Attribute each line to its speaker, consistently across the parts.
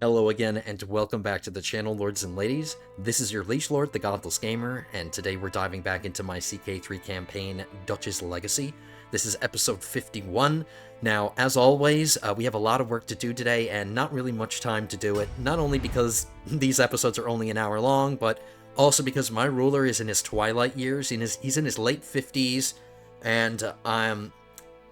Speaker 1: Hello again, and welcome back to the channel, lords and ladies. This is your Liege Lord, the Godless Gamer, and today we're diving back into my CK3 campaign, Dutch's Legacy. This is episode 51. Now, as always, we have a lot of work to do today, and not really much time to do it, not only because these episodes are only an hour long, but also because my ruler is in his twilight years, he's in his late 50s, and I'm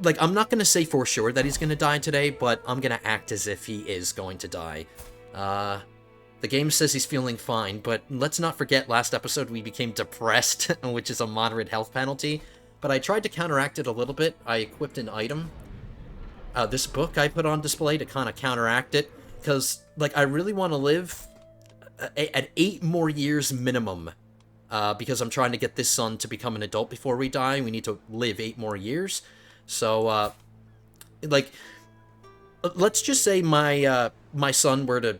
Speaker 1: not going to say for sure that he's going to die today, but I'm going to act as if he is going to die. The game says he's feeling fine, but let's not forget last episode we became depressed, which is a moderate health penalty. But I tried to counteract it a little bit. I equipped an item. This book I put on display to kind of counteract it, because, I really want to live at 8 more years minimum. Because I'm trying to get this son to become an adult before we die. We need to live 8 more years. So, let's just say my son were to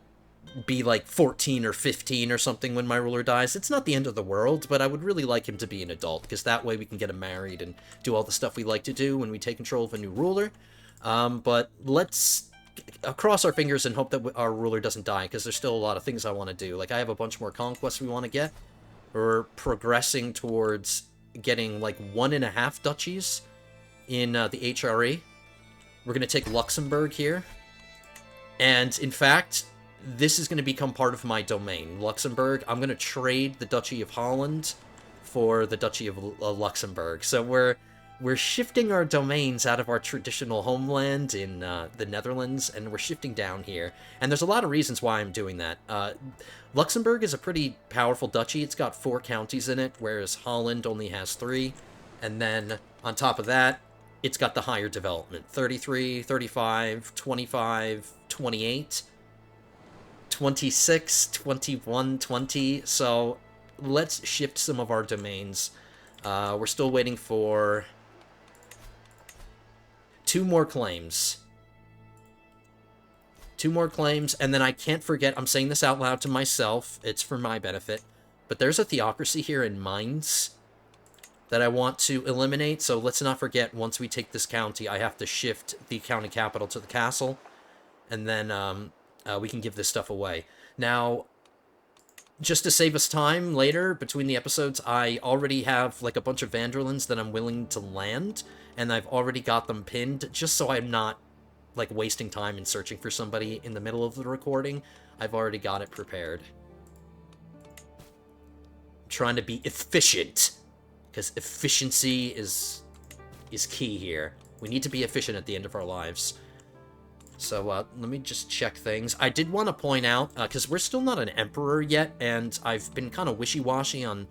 Speaker 1: be, 14 or 15 or something when my ruler dies. It's not the end of the world, but I would really like him to be an adult, because that way we can get him married and do all the stuff we like to do when we take control of a new ruler. But let's cross our fingers and hope that our ruler doesn't die, because there's still a lot of things I want to do. I have a bunch more conquests we want to get. We're progressing towards getting, 1.5 duchies in the HRE. We're going to take Luxembourg here. And, in fact, this is going to become part of my domain. Luxembourg, I'm going to trade the Duchy of Holland for the Duchy of Luxembourg. So we're shifting our domains out of our traditional homeland in the Netherlands, and we're shifting down here. And there's a lot of reasons why I'm doing that. Luxembourg is a pretty powerful duchy. It's got 4 counties in it, whereas Holland only has 3. And then, on top of that, it's got the higher development. 33, 35, 25, 28, 26, 21, 20. So let's shift some of our domains. We're still waiting for 2 more claims. 2 more claims, and then I can't forget, I'm saying this out loud to myself, it's for my benefit, but there's a theocracy here in Mainz that I want to eliminate, so let's not forget, once we take this county, I have to shift the county capital to the castle, and then we can give this stuff away. Now, just to save us time later, between the episodes, I already have, a bunch of Van Der Lindes that I'm willing to land, and I've already got them pinned, just so I'm not, wasting time and searching for somebody in the middle of the recording. I've already got it prepared. I'm trying to be efficient, because efficiency is key here. We need to be efficient at the end of our lives. So, let me just check things. I did want to point out, because we're still not an emperor yet, and I've been kind of wishy-washy on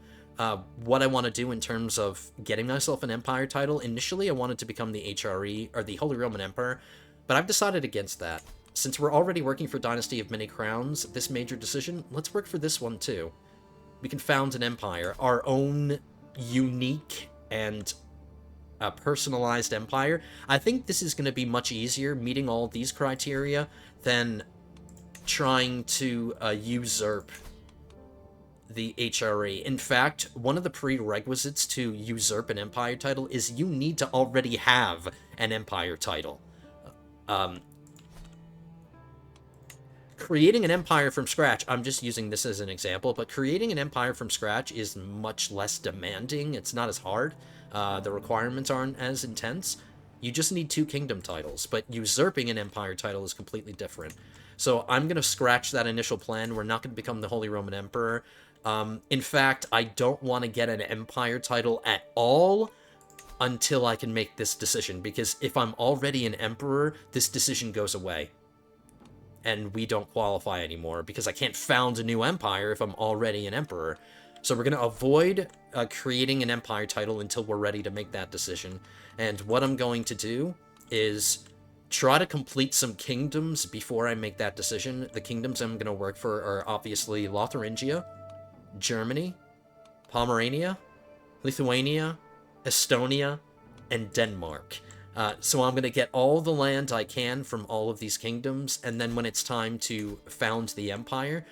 Speaker 1: what I want to do in terms of getting myself an empire title. Initially, I wanted to become the HRE, or the Holy Roman Emperor, but I've decided against that. Since we're already working for Dynasty of Many Crowns, this major decision, let's work for this one too. We can found an empire, our own unique and personalized empire. I think this is going to be much easier, meeting all these criteria, than trying to usurp the HRE. In fact, one of the prerequisites to usurp an empire title is you need to already have an empire title. Creating an empire from scratch, I'm just using this as an example, but creating an empire from scratch is much less demanding. It's not as hard. The requirements aren't as intense. You just need 2 kingdom titles, but usurping an empire title is completely different. So I'm going to scratch that initial plan. We're not going to become the Holy Roman Emperor. In fact, I don't want to get an empire title at all until I can make this decision, because if I'm already an emperor, this decision goes away. And we don't qualify anymore, because I can't found a new empire if I'm already an emperor. So we're going to avoid creating an empire title until we're ready to make that decision. And what I'm going to do is try to complete some kingdoms before I make that decision. The kingdoms I'm going to work for are obviously Lotharingia, Germany, Pomerania, Lithuania, Estonia, and Denmark. So I'm going to get all the land I can from all of these kingdoms, and then when it's time to found the empire,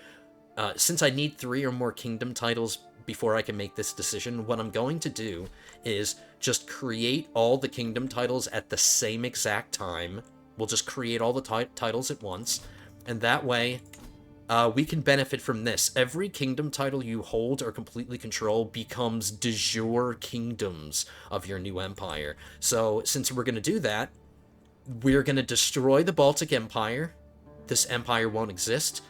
Speaker 1: since I need 3 or more kingdom titles before I can make this decision, what I'm going to do is just create all the kingdom titles at the same exact time. We'll just create all the titles at once, And that way, we can benefit from this. Every kingdom title you hold or completely control becomes de jure kingdoms of your new empire. So, since we're going to do that, we're going to destroy the Baltic Empire. This empire won't exist.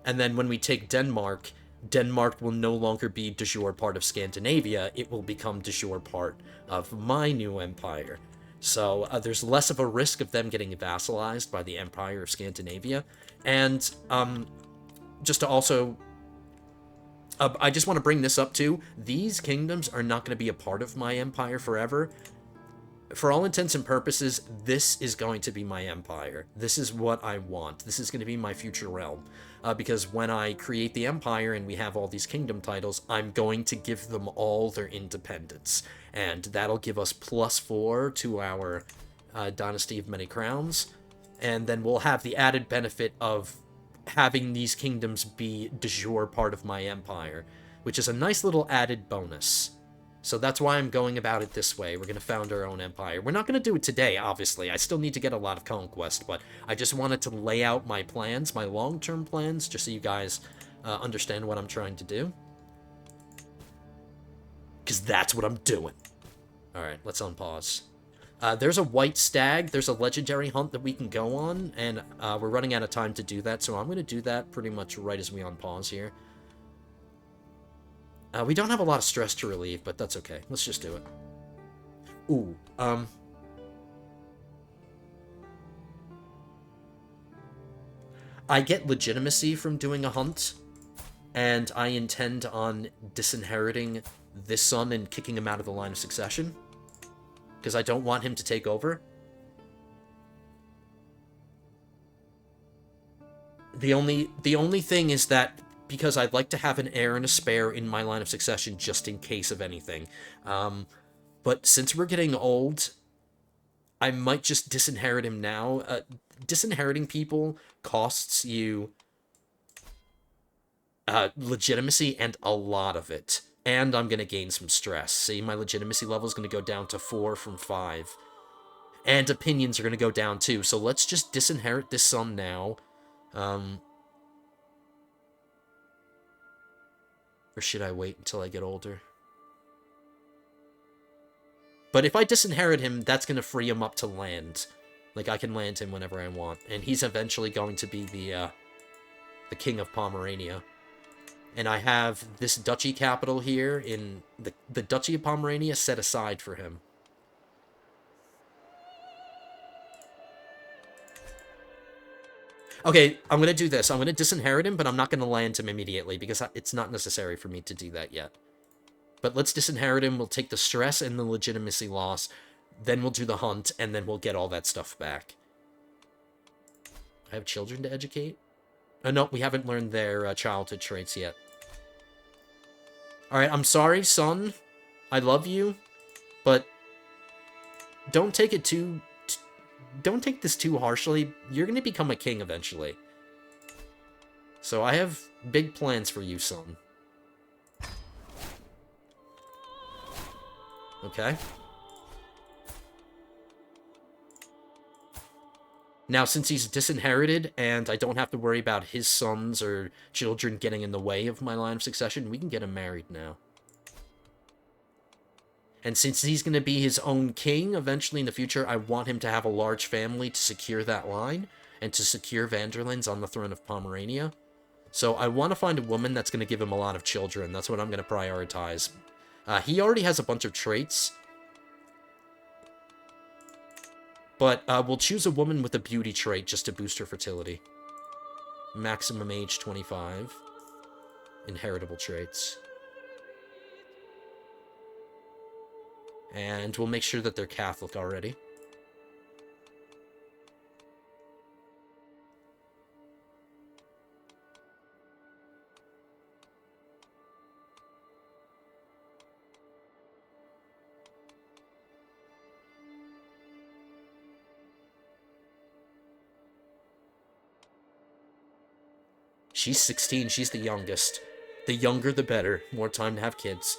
Speaker 1: And then when we take Denmark, Denmark will no longer be de jure part of Scandinavia. It will become de jure part of my new empire. So there's less of a risk of them getting vassalized by the Empire of Scandinavia. And just to also... I just want to bring this up too. These kingdoms are not going to be a part of my empire forever. For all intents and purposes, this is going to be my empire. This is what I want. This is going to be my future realm. Because when I create the empire and we have all these kingdom titles, I'm going to give them all their independence. And that'll give us +4 to our Dynasty of Many Crowns. And then we'll have the added benefit of having these kingdoms be de jure part of my empire, which is a nice little added bonus. So that's why I'm going about it this way. We're going to found our own empire. We're not going to do it today, obviously. I still need to get a lot of conquest, but I just wanted to lay out my plans, my long-term plans, just so you guys understand what I'm trying to do. Because that's what I'm doing. Alright, let's unpause. There's a white stag. There's a legendary hunt that we can go on, and we're running out of time to do that, so I'm going to do that pretty much right as we unpause here. We don't have a lot of stress to relieve, but that's okay. Let's just do it. Ooh, I get legitimacy from doing a hunt, and I intend on disinheriting this son and kicking him out of the line of succession, because I don't want him to take over. The only thing is that because I'd like to have an heir and a spare in my line of succession just in case of anything. But since we're getting old, I might just disinherit him now. Disinheriting people costs you legitimacy and a lot of it. And I'm going to gain some stress. See, my legitimacy level is going to go down to 4 from 5. And opinions are going to go down too. So let's just disinherit this son now. Or should I wait until I get older? But if I disinherit him, that's going to free him up to land. Like, I can land him whenever I want. And he's eventually going to be the king of Pomerania. And I have this duchy capital here in the Duchy of Pomerania set aside for him. Okay, I'm going to do this. I'm going to disinherit him, but I'm not going to land him immediately, because it's not necessary for me to do that yet. But let's disinherit him, we'll take the stress and the legitimacy loss, then we'll do the hunt, and then we'll get all that stuff back. I have children to educate? Oh, no, we haven't learned their childhood traits yet. Alright, I'm sorry, son. I love you, but don't take it too... Don't take this too harshly. You're going to become a king eventually. So I have big plans for you, son. Okay. Now, since he's disinherited, and I don't have to worry about his sons or children getting in the way of my line of succession, we can get him married now. And since he's going to be his own king eventually in the future, I want him to have a large family to secure that line, and to secure Van der Linde's on the throne of Pomerania. So I want to find a woman that's going to give him a lot of children. That's what I'm going to prioritize. He already has a bunch of traits. But we'll choose a woman with a beauty trait just to boost her fertility. Maximum age 25. Inheritable traits. And we'll make sure that they're Catholic already. She's 16, she's the youngest. The younger the better, more time to have kids.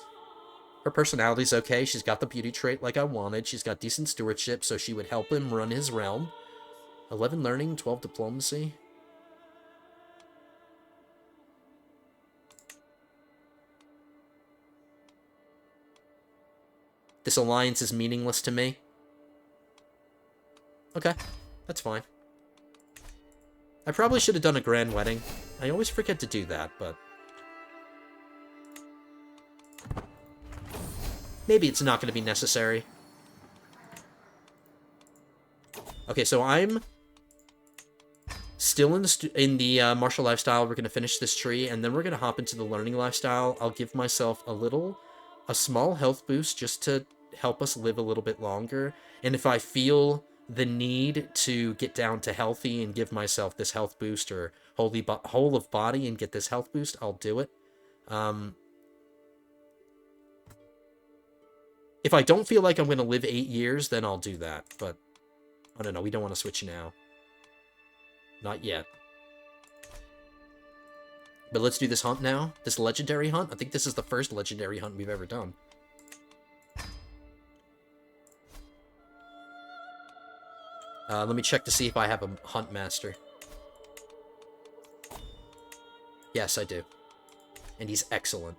Speaker 1: Her personality's okay, she's got the beauty trait like I wanted, she's got decent stewardship, so she would help him run his realm. 11 learning, 12 diplomacy. This alliance is meaningless to me. Okay, that's fine. I probably should have done a grand wedding. I always forget to do that, but... maybe it's not going to be necessary. Okay, so I'm still in the martial lifestyle. We're going to finish this tree, and then we're going to hop into the learning lifestyle. I'll give myself a small health boost just to help us live a little bit longer. And if I feel the need to get down to healthy and give myself this health boost, or whole of body and get this health boost, I'll do it. If I don't feel like I'm going to live 8 years, then I'll do that. But, I don't know, we don't want to switch now. Not yet. But let's do this hunt now. This legendary hunt. I think this is the first legendary hunt we've ever done. Let me check to see if I have a hunt master. Yes, I do. And he's excellent.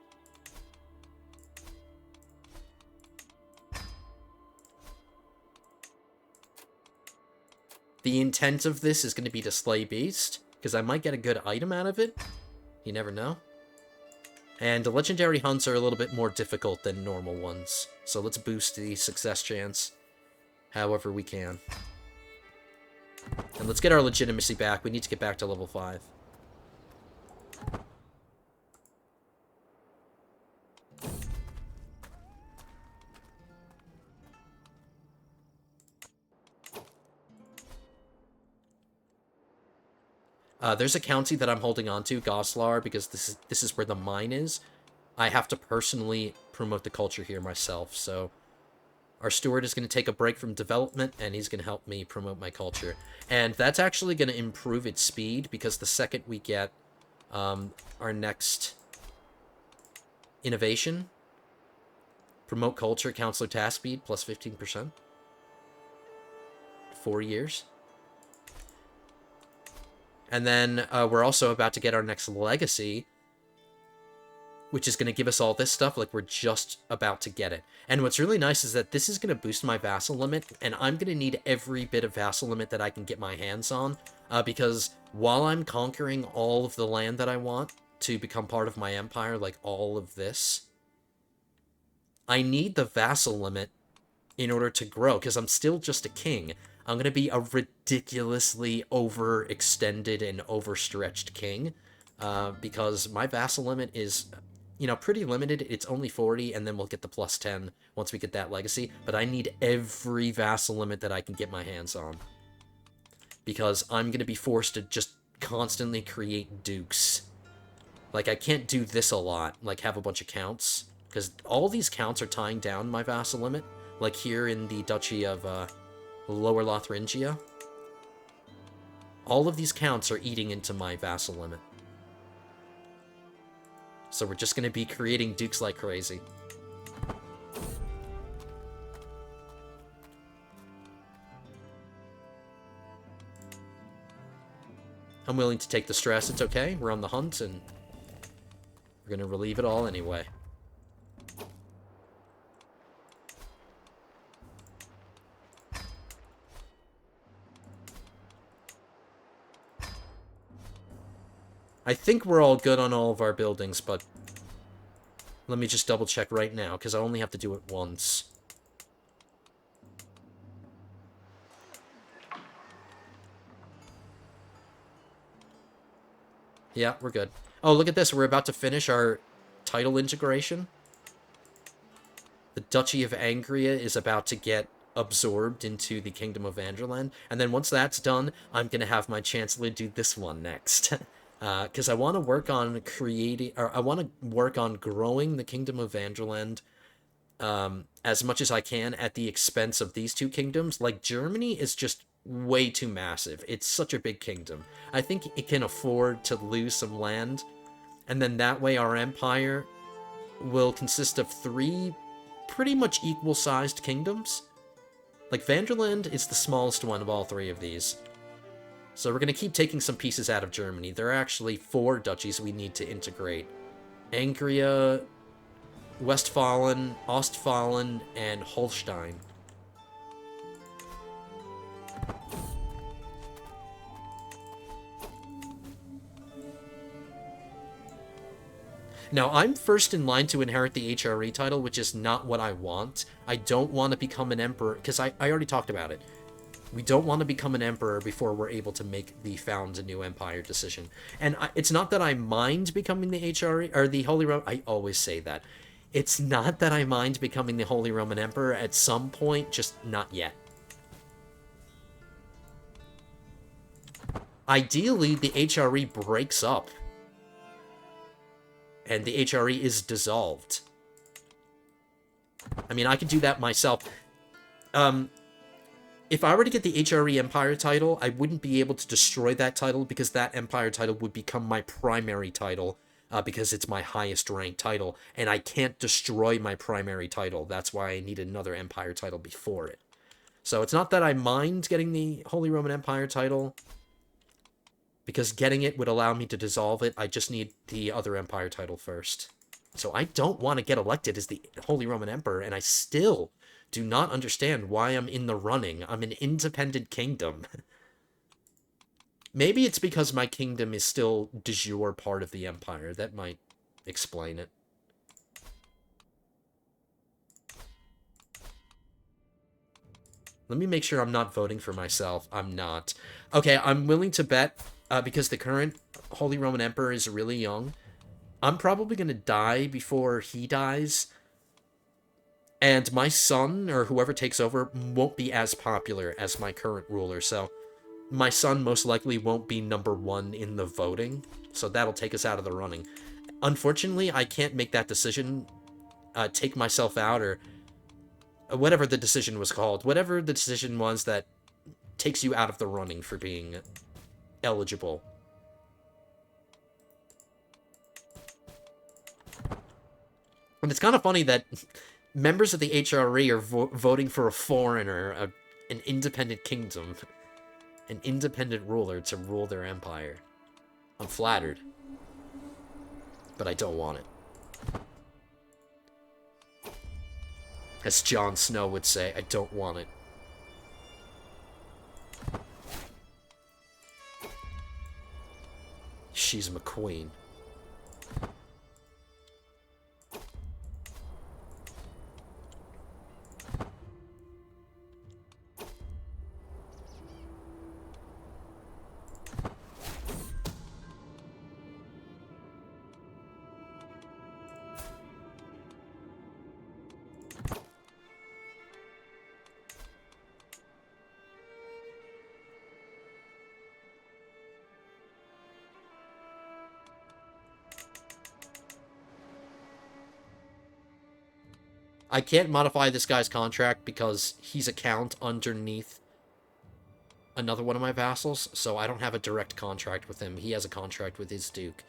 Speaker 1: The intent of this is going to be to slay beast, because I might get a good item out of it. You never know. And the legendary hunts are a little bit more difficult than normal ones. So let's boost the success chance however we can. And let's get our legitimacy back. We need to get back to level 5. There's a county that I'm holding on to, Goslar, because this is where the mine is. I have to personally promote the culture here myself, so our steward is going to take a break from development, and he's going to help me promote my culture. And that's actually going to improve its speed, because the second we get our next innovation, promote culture, counselor task speed, plus 15%. 4 years. And then we're also about to get our next legacy, which is going to give us all this stuff. Like, we're just about to get it. And what's really nice is that this is going to boost my vassal limit, and I'm going to need every bit of vassal limit that I can get my hands on, because while I'm conquering all of the land that I want to become part of my empire, like all of this, I need the vassal limit in order to grow, because I'm still just a king. I'm going to be a ridiculously overextended and overstretched king, because my vassal limit is, you know, pretty limited. It's only 40, and then we'll get the plus 10 once we get that legacy. But I need every vassal limit that I can get my hands on, because I'm going to be forced to just constantly create dukes. Like, I can't do this a lot, like have a bunch of counts, because all these counts are tying down my vassal limit. Like here in the Duchy of Lower Lothringia, all of these counts are eating into my vassal limit. So we're just going to be creating dukes like crazy. I'm willing to take the stress. It's okay. We're on the hunt, and we're going to relieve it all anyway. I think we're all good on all of our buildings, but let me just double check right now, because I only have to do it once. Yeah, we're good. Oh, look at this. We're about to finish our title integration. The Duchy of Angria is about to get absorbed into the Kingdom of Van Der Linde. And then once that's done, I'm going to have my Chancellor do this one next. Because I want to work on growing the Kingdom of Van Der Linde as much as I can at the expense of these two kingdoms. Like, Germany is just way too massive. It's such a big kingdom. I think it can afford to lose some land, and then that way our empire will consist of 3 pretty much equal-sized kingdoms. Like, Van Der Linde is the smallest one of all 3 of these. So we're going to keep taking some pieces out of Germany. There are actually 4 duchies we need to integrate. Angria, Westphalen, Ostphalen, and Holstein. Now, I'm first in line to inherit the HRE title, which is not what I want. I don't want to become an emperor, because I already talked about it. We don't want to become an emperor before we're able to make the found a new empire decision. And it's not that I mind becoming the HRE, or the Holy Roman... I always say that. It's not that I mind becoming the Holy Roman Emperor at some point, just not yet. Ideally, the HRE breaks up. And the HRE is dissolved. I mean, I could do that myself. If I were to get the HRE Empire title, I wouldn't be able to destroy that title because that Empire title would become my primary title because it's my highest ranked title, and I can't destroy my primary title. That's why I need another Empire title before it. So it's not that I mind getting the Holy Roman Empire title, because getting it would allow me to dissolve it. I just need the other Empire title first. So I don't want to get elected as the Holy Roman Emperor, and I still do not understand why I'm in the running. I'm an independent kingdom. Maybe it's because my kingdom is still de jure part of the Empire. That might explain it. Let me make sure I'm not voting for myself. I'm not. Okay, I'm willing to bet, because the current Holy Roman Emperor is really young, I'm probably going to die before he dies. And my son, or whoever takes over, won't be as popular as my current ruler, so my son most likely won't be #1 in the voting, so that'll take us out of the running. Unfortunately, I can't make that decision, take myself out, or whatever the decision was called. Whatever the decision was that takes you out of the running for being eligible. And it's kind of funny that members of the HRE are voting for a foreigner, an independent kingdom, an independent ruler to rule their empire. I'm flattered, but I don't want it. As Jon Snow would say, I don't want it. She's my queen. I can't modify this guy's contract because he's a count underneath another one of my vassals, so I don't have a direct contract with him. He has a contract with his duke,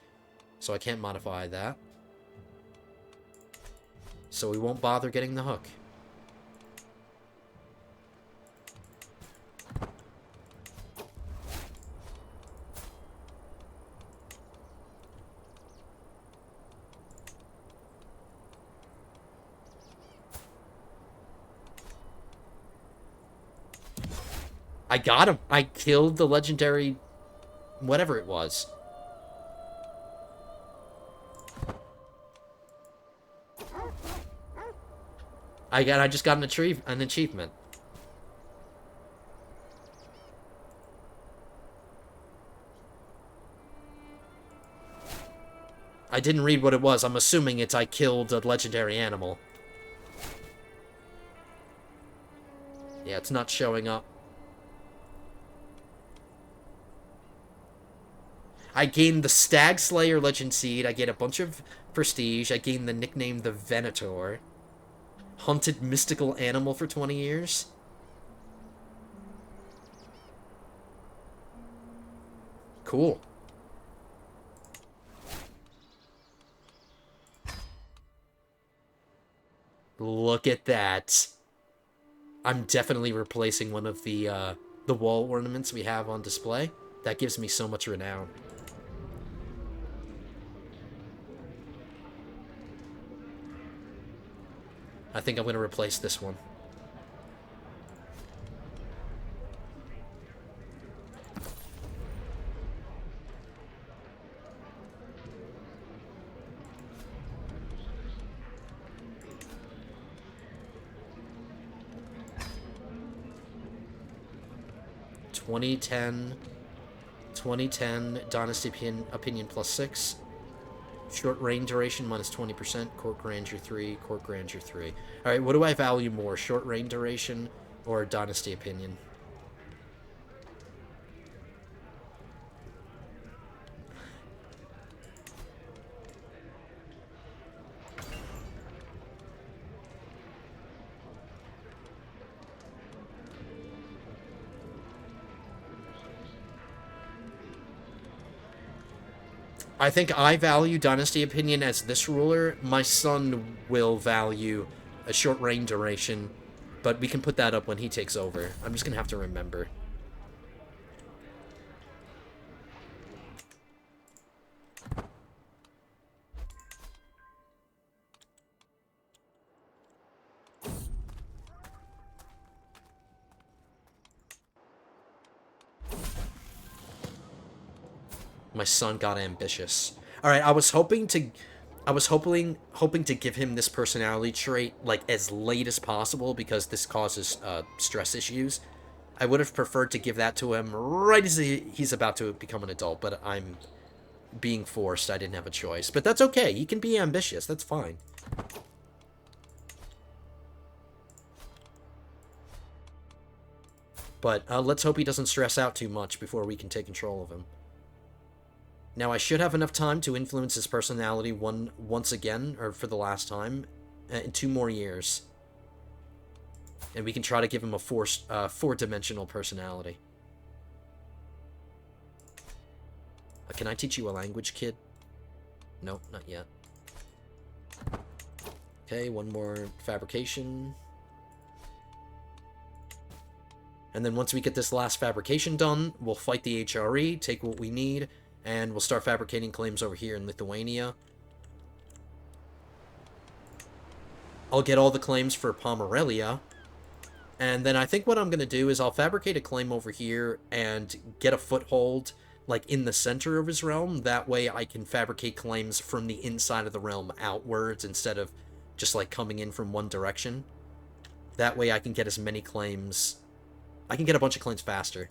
Speaker 1: so I can't modify that. So we won't bother getting the hook. I got him. I killed the legendary whatever it was. I just got an achievement. I didn't read what it was. I'm assuming it's I killed a legendary animal. Yeah, it's not showing up. I gained the Stag Slayer Legend Seed. I get a bunch of prestige. I gained the nickname the Venator. Hunted mystical animal for 20 years. Cool. Look at that. I'm definitely replacing one of the wall ornaments we have on display. That gives me so much renown. I think I'm going to replace this one. '2010 Dynasty Opinion +6. Short reign duration minus 20%. Court Grandeur 3. Court Grandeur 3. Alright, what do I value more? Short reign duration or Dynasty Opinion? I think I value Dynasty Opinion as this ruler. My son will value a short reign duration, but we can put that up when he takes over. I'm just going to have to remember. My son got ambitious. All right, I was hoping to give him this personality trait like as late as possible because this causes stress issues. I would have preferred to give that to him right as he's about to become an adult, but I'm being forced. I didn't have a choice. But that's okay. He can be ambitious. That's fine. But let's hope he doesn't stress out too much before we can take control of him. Now, I should have enough time to influence his personality once again, or for the last time, in 2 more years. And we can try to give him a four-dimensional personality. Can I teach you a language, kid? Nope, not yet. Okay, 1 more fabrication. And then once we get this last fabrication done, we'll fight the HRE, take what we need, and we'll start fabricating claims over here in Lithuania. I'll get all the claims for Pomerelia. And then I think what I'm going to do is I'll fabricate a claim over here and get a foothold, like, in the center of his realm. That way I can fabricate claims from the inside of the realm outwards instead of just, like, coming in from one direction. That way I can get as many claims... I can get a bunch of claims faster.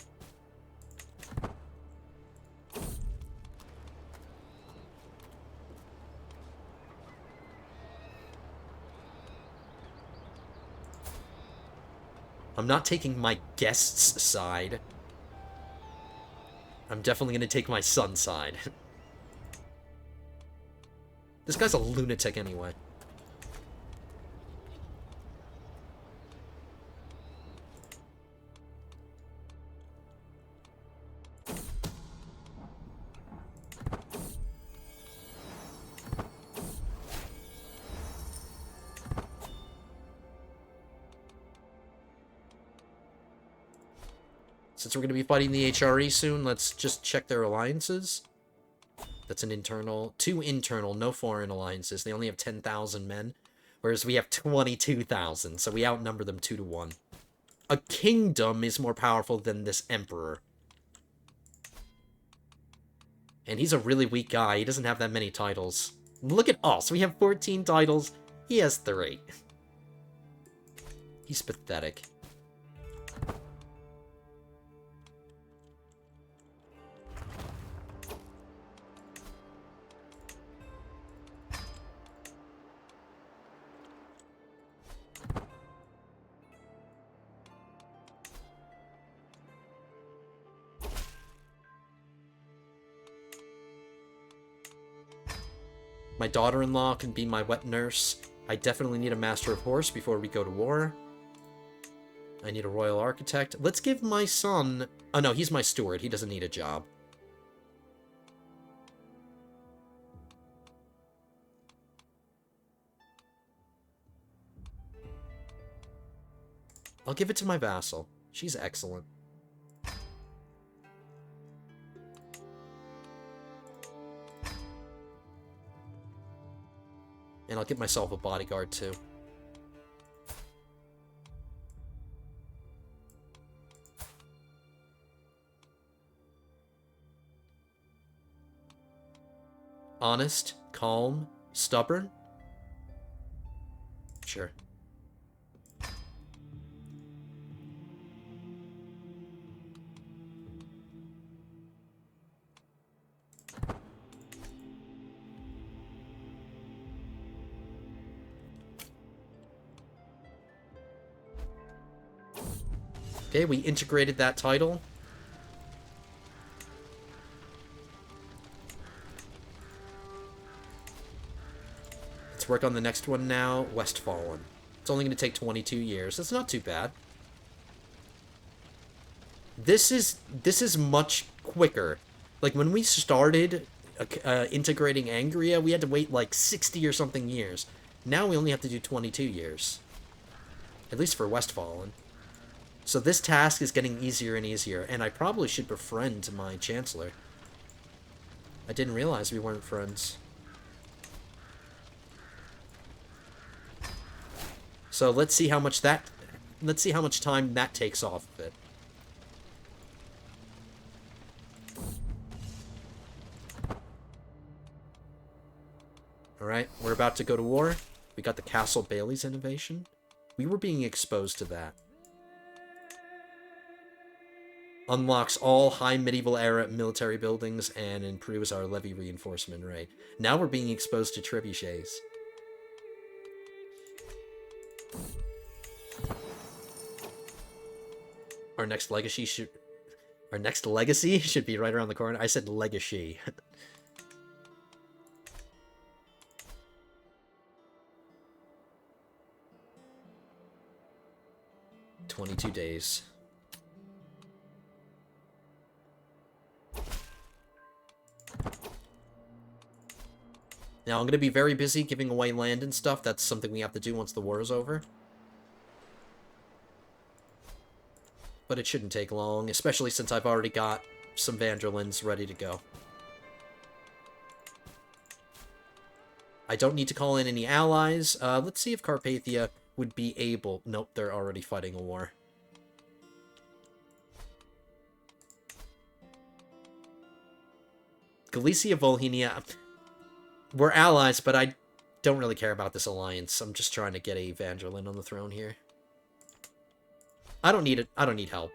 Speaker 1: I'm not taking my guest's side. I'm definitely going to take my son's side. This guy's a lunatic anyway. Since we're going to be fighting the HRE soon, let's just check their alliances. That's an internal. 2 internal, no foreign alliances. They only have 10,000 men, whereas we have 22,000, so we outnumber them 2 to 1. A kingdom is more powerful than this emperor. And he's a really weak guy. He doesn't have that many titles. Look at us. We have 14 titles. He has 3. He's pathetic. My daughter-in-law can be my wet nurse. I definitely need a master of horse before we go to war. I need a royal architect. Let's give my son... Oh no, he's my steward. He doesn't need a job. I'll give it to my vassal. She's excellent. And I'll get myself a bodyguard, too. Honest, calm, stubborn? Sure. Okay, we integrated that title. Let's work on the next one now, Westfalen. It's only going to take 22 years. That's not too bad. This is much quicker. Like, when we started integrating Angria, we had to wait like 60 or something years. Now we only have to do 22 years. At least for Westfalen. So this task is getting easier and easier, and I probably should befriend my Chancellor. I didn't realize we weren't friends. So let's see how much time that takes off of it. Alright, we're about to go to war. We got the Castle Bailey's innovation. We were being exposed to that. Unlocks all high medieval era military buildings and improves our levy reinforcement rate. Now we're being exposed to trebuchets. Our next legacy should be right around the corner. I said legacy. 22 days. Now, I'm going to be very busy giving away land and stuff. That's something we have to do once the war is over. But it shouldn't take long, especially since I've already got some Van Der Lindes ready to go. I don't need to call in any allies. Let's see if Carpathia would be able... Nope, they're already fighting a war. Galicia, Volhynia... We're allies, but I don't really care about this alliance. I'm just trying to get a Van Der Linde on the throne here. I don't need it. I don't need help.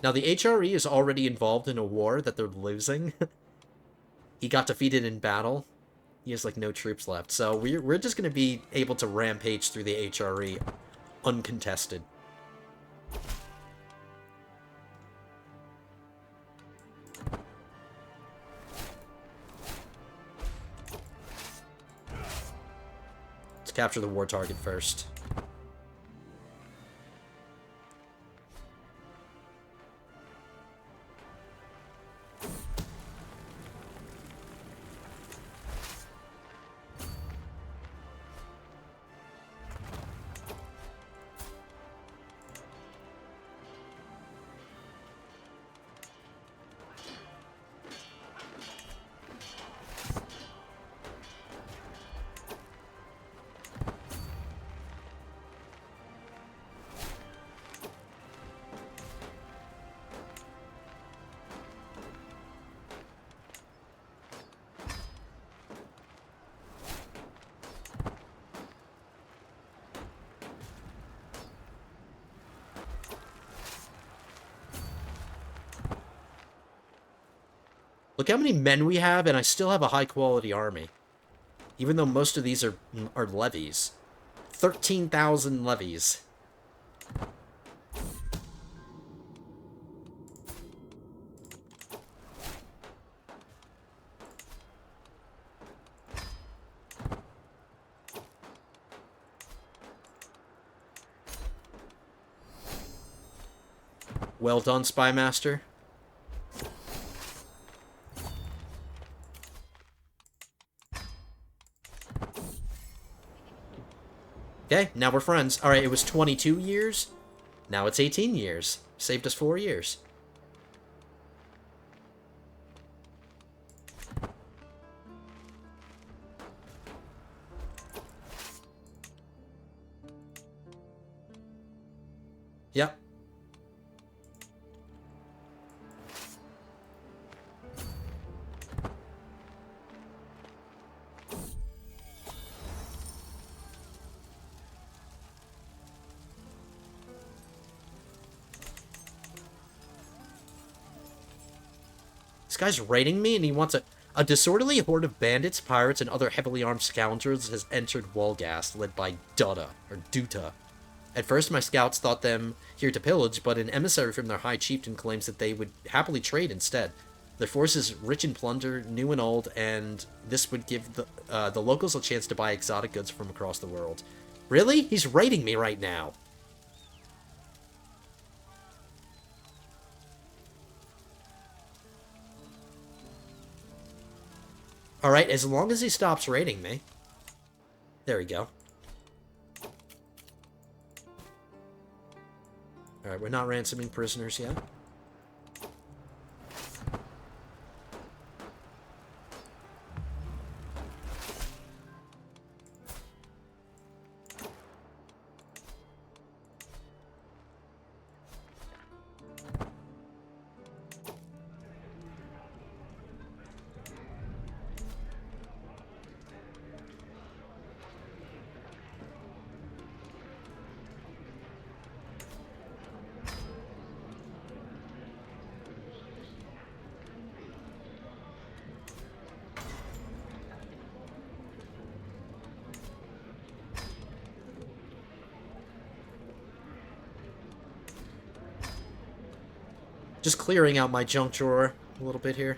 Speaker 1: Now, the HRE is already involved in a war that they're losing. He got defeated in battle. He has, like, no troops left. So we're just going to be able to rampage through the HRE uncontested. Let's capture the war target first. Look how many men we have, and I still have a high-quality army. Even though most of these are levies. 13,000 levies. Well done, Spymaster. Okay, now we're friends. Alright, it was 22 years. Now it's 18 years. Saved us 4 years. guy's raiding me, and he wants a disorderly horde of bandits, pirates, and other heavily armed scoundrels has entered Wolgast, led by Duta. At first, my scouts thought them here to pillage, but an emissary from their high chieftain claims that they would happily trade instead. Their force is rich in plunder, new and old, and this would give the locals a chance to buy exotic goods from across the world. Really? He's raiding me right now. Alright, as long as he stops raiding me. There we go. Alright, we're not ransoming prisoners yet. Just clearing out my junk drawer a little bit here.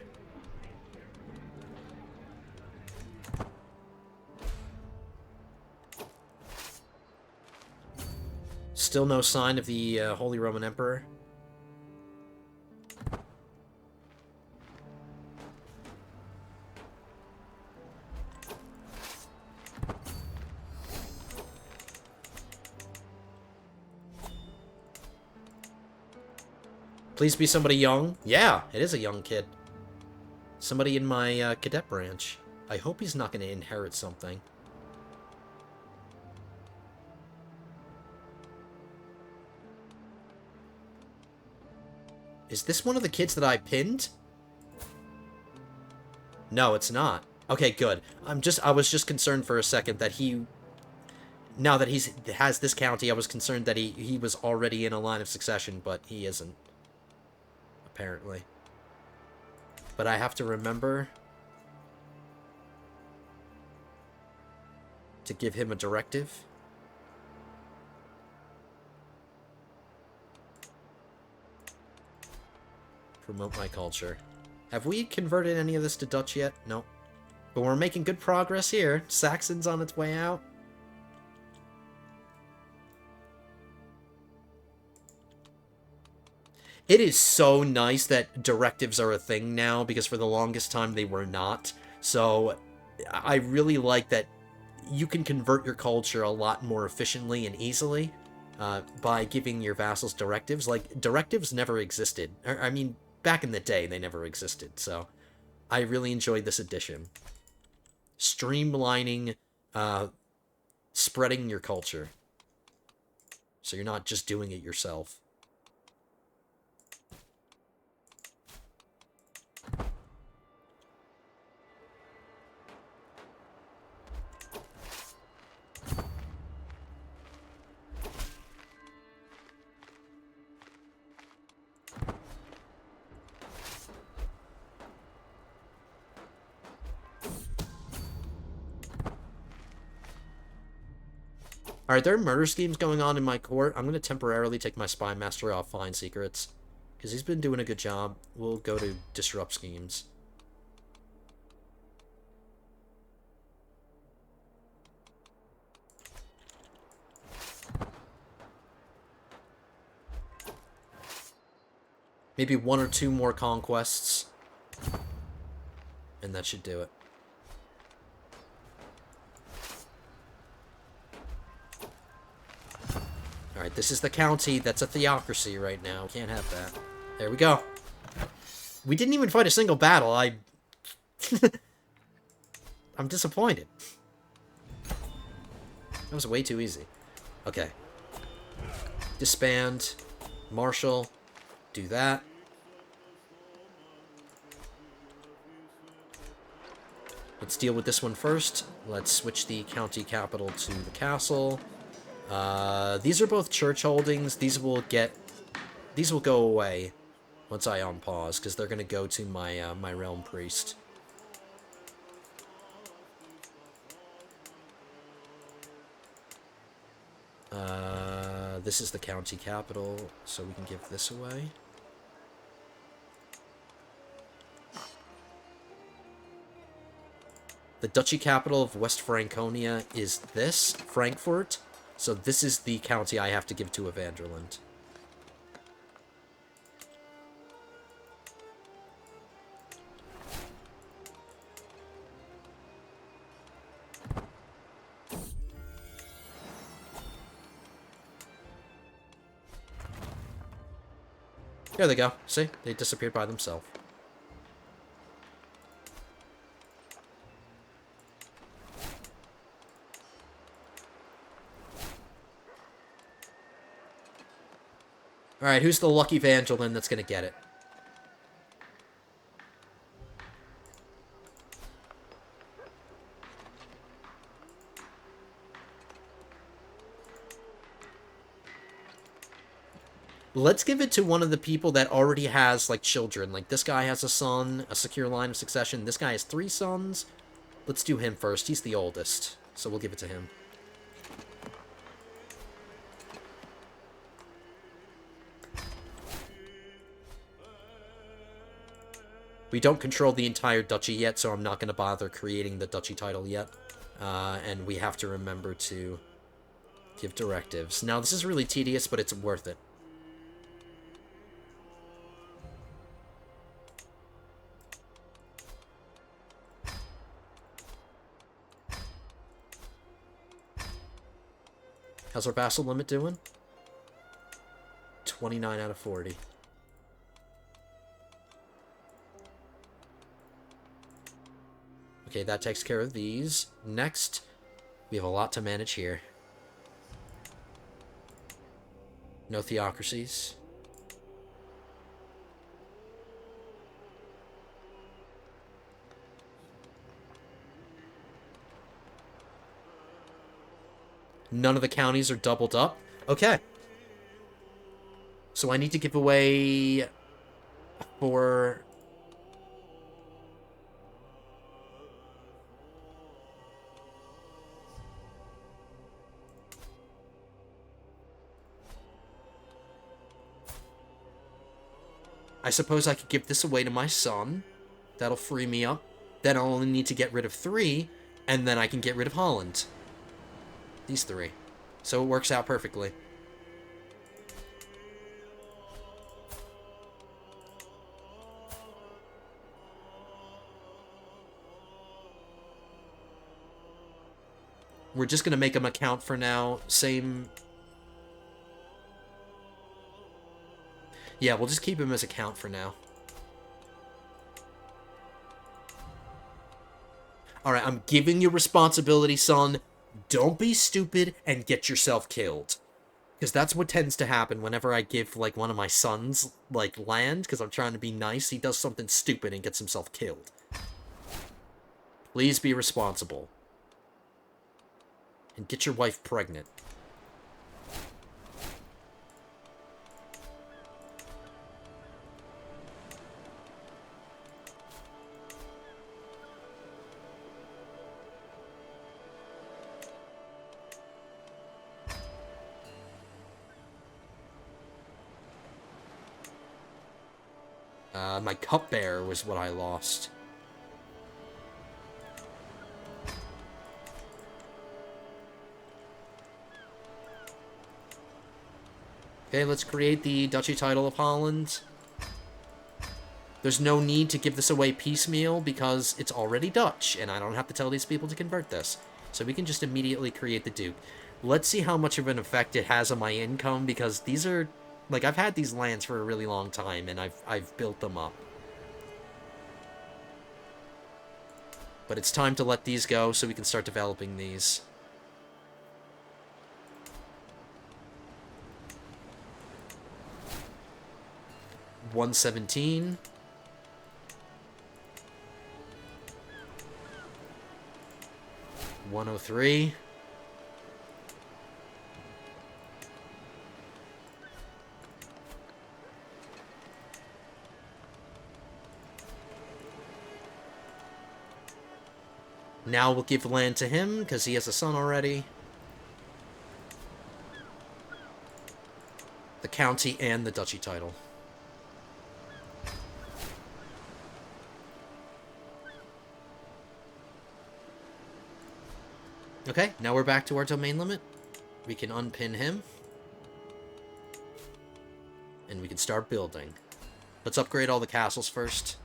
Speaker 1: Still no sign of the Holy Roman Emperor. Please be somebody young. Yeah, it is a young kid. Somebody in my cadet branch. I hope he's not going to inherit something. Is this one of the kids that I pinned? No, it's not. Okay, good. I was just concerned for a second that now that he has this county, I was concerned that he was already in a line of succession, but he isn't. Apparently. But I have to remember to give him a directive. Promote my culture. Have we converted any of this to Dutch yet? No. But we're making good progress here. Saxon's on its way out. It is so nice that directives are a thing now, because for the longest time they were not. So I really like that you can convert your culture a lot more efficiently and easily by giving your vassals directives. Like, directives never existed. I mean, back in the day, they never existed. So I really enjoyed this addition. Streamlining, spreading your culture. So you're not just doing it yourself. Alright, there are murder schemes going on in my court. I'm going to temporarily take my spy master off Fine Secrets, because he's been doing a good job. We'll go to disrupt schemes. Maybe 1 or 2 more conquests, and that should do it. Alright, this is the county. That's a theocracy right now. Can't have that. There we go. We didn't even fight a single battle. I'm disappointed. That was way too easy. Okay. Disband. Marshal. Do that. Let's deal with this one first. Let's switch the county capital to the castle. These are both church holdings. These will go away Once I unpause, because they're going to go to my my realm priest. This is the county capital, so we can give this away. The duchy capital of West Franconia is this, Frankfurt. So this is the county I have to give to a Van Der Linde. There they go. See? They disappeared by themselves. Alright, who's the lucky Van Der Linde that's going to get it? Let's give it to one of the people that already has, like, children. Like, this guy has a son, a secure line of succession. This guy has 3 sons. Let's do him first. He's the oldest, so we'll give it to him. We don't control the entire duchy yet, so I'm not going to bother creating the duchy title yet. And we have to remember to give directives. Now, this is really tedious, but it's worth it. How's our vassal limit doing? 29 out of 40. Okay, that takes care of these. Next, we have a lot to manage here. No theocracies. None of the counties are doubled up. Okay. So I need to give away 4... I suppose I could give this away to my son. That'll free me up. Then I'll only need to get rid of 3, and then I can get rid of Holland. These 3. So it works out perfectly. We're just going to make them account for now. Same... Yeah, we'll just keep him as a count for now. Alright, I'm giving you responsibility, son. Don't be stupid and get yourself killed. Because that's what tends to happen whenever I give, like, one of my sons, like, land, because I'm trying to be nice. He does something stupid and gets himself killed. Please be responsible. And get your wife pregnant. My cupbearer was what I lost. Okay, let's create the Duchy title of Holland. There's no need to give this away piecemeal because it's already Dutch, and I don't have to tell these people to convert this. So we can just immediately create the Duke. Let's see how much of an effect it has on my income, because these are... Like, I've had these lands for a really long time, and I've built them up. But it's time to let these go so we can start developing these. $117. $103. Now we'll give land to him, because he has a son already. The county and the duchy title. Okay, now we're back to our domain limit. We can unpin him. And we can start building. Let's upgrade all the castles first.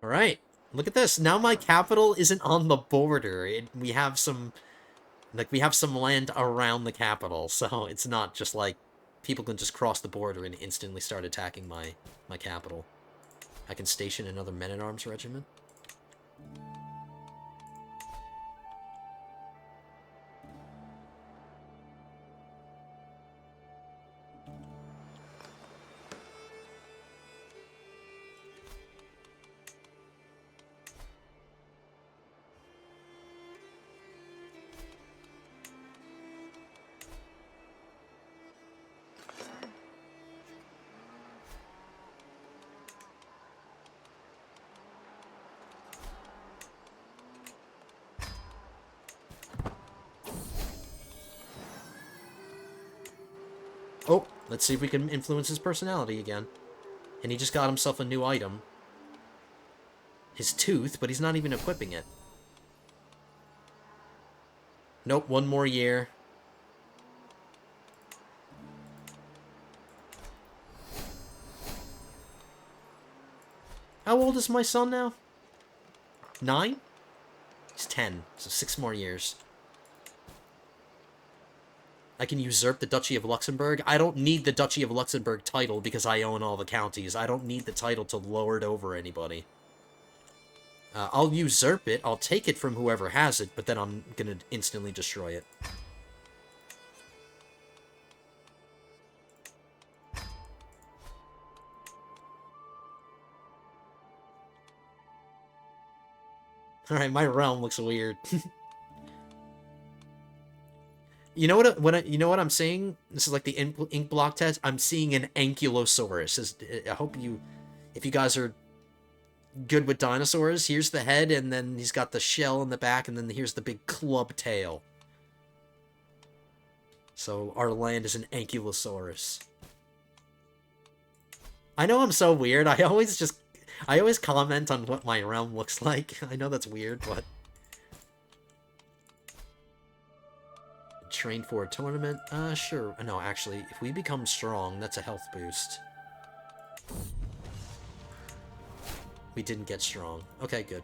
Speaker 1: Alright, look at this. Now my capital isn't on the border. We have some land around the capital, so it's not just like people can just cross the border and instantly start attacking my capital. I can station another men-at-arms regiment. Oh, let's see if we can influence his personality again. And he just got himself a new item. His tooth, but he's not even equipping it. Nope, one more year. How old is my son now? 9? He's 10, so 6 more years. I can usurp the Duchy of Luxembourg. I don't need the Duchy of Luxembourg title because I own all the counties. I don't need the title to lord over anybody. I'll usurp it. I'll take it from whoever has it, but then I'm gonna instantly destroy it. Alright, my realm looks weird. You know what I'm seeing? This is like the ink block test. I'm seeing an ankylosaurus. I hope if you guys are good with dinosaurs, here's the head, and then he's got the shell in the back, and then here's the big club tail. So our land is an ankylosaurus. I know I'm so weird. I always comment on what my realm looks like. I know that's weird, but train for a tournament? Sure. No, actually, if we become strong, that's a health boost. We didn't get strong. Okay, good.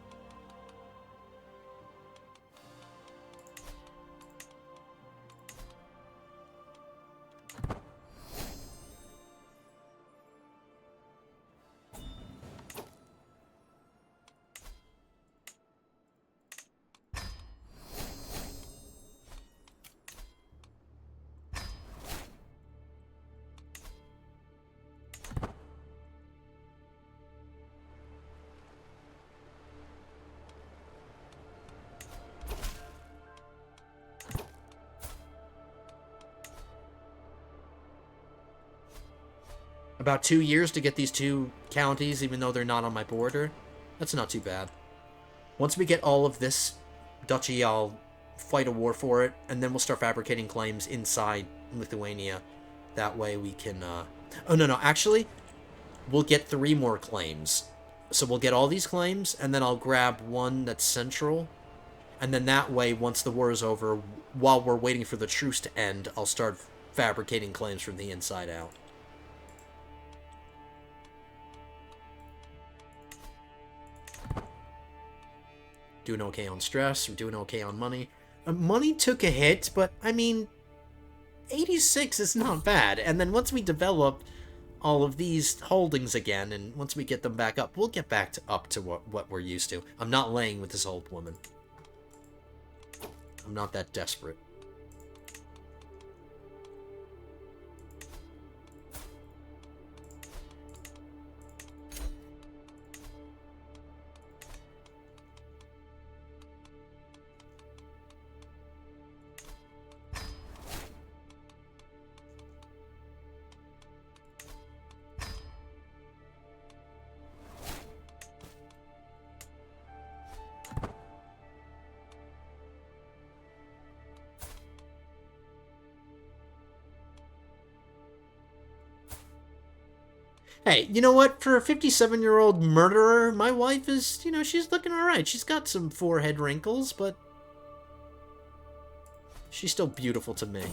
Speaker 1: About 2 years to get these 2 counties, even though they're not on my border. That's not too bad. Once we get all of this duchy, I'll fight a war for it, and then we'll start fabricating claims inside Lithuania. That way we can, Oh, no, actually, we'll get 3 more claims. So we'll get all these claims, and then I'll grab one that's central. And then that way, once the war is over, while we're waiting for the truce to end, I'll start fabricating claims from the inside out. Doing okay on stress, we're doing okay on money. Money took a hit, but, I mean, 86 is not bad. And then once we develop all of these holdings again, and once we get them back up, we'll get back up to what we're used to. I'm not laying with this old woman. I'm not that desperate. Hey, you know what? For a 57-year-old murderer, my wife is, she's looking alright. She's got some forehead wrinkles, but she's still beautiful to me.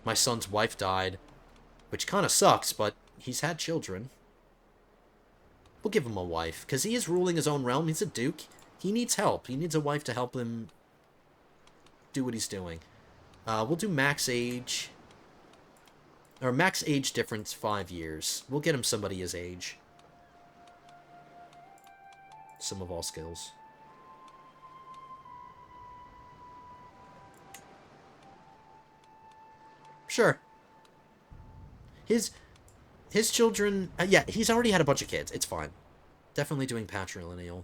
Speaker 1: My son's wife died, which kind of sucks, but he's had children. We'll give him a wife, because he is ruling his own realm. He's a duke. He needs help. He needs a wife to help him do what he's doing. We'll do max age. Or max age difference 5 years. We'll get him somebody his age. Sum of all skills. Sure. His children... yeah, he's already had a bunch of kids. It's fine. Definitely doing patrilineal.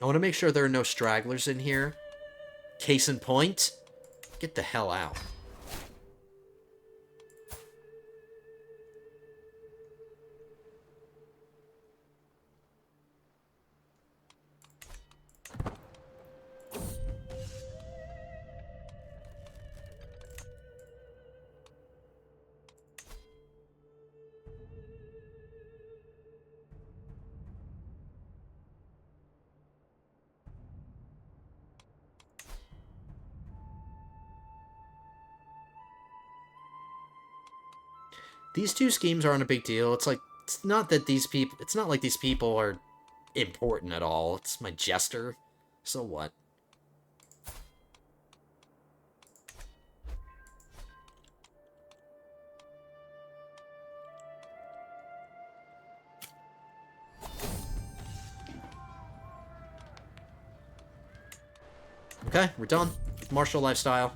Speaker 1: I want to make sure there are no stragglers in here. Case in point, get the hell out. These two schemes aren't a big deal. It's like, it's not like these people are important at all. It's my jester. So what? Okay, we're done. Martial lifestyle.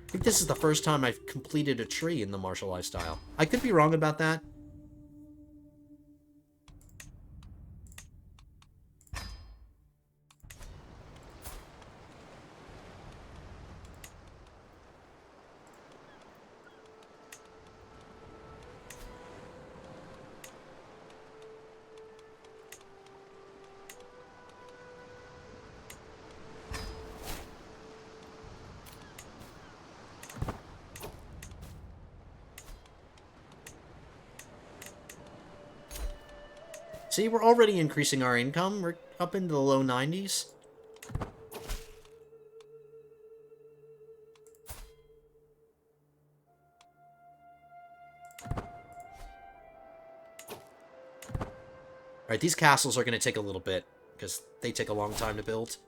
Speaker 1: I think this is the first time I've completed a tree in the martial lifestyle. I could be wrong about that. See, we're already increasing our income. We're up into the low 90s. Alright, these castles are going to take a little bit, because they take a long time to build.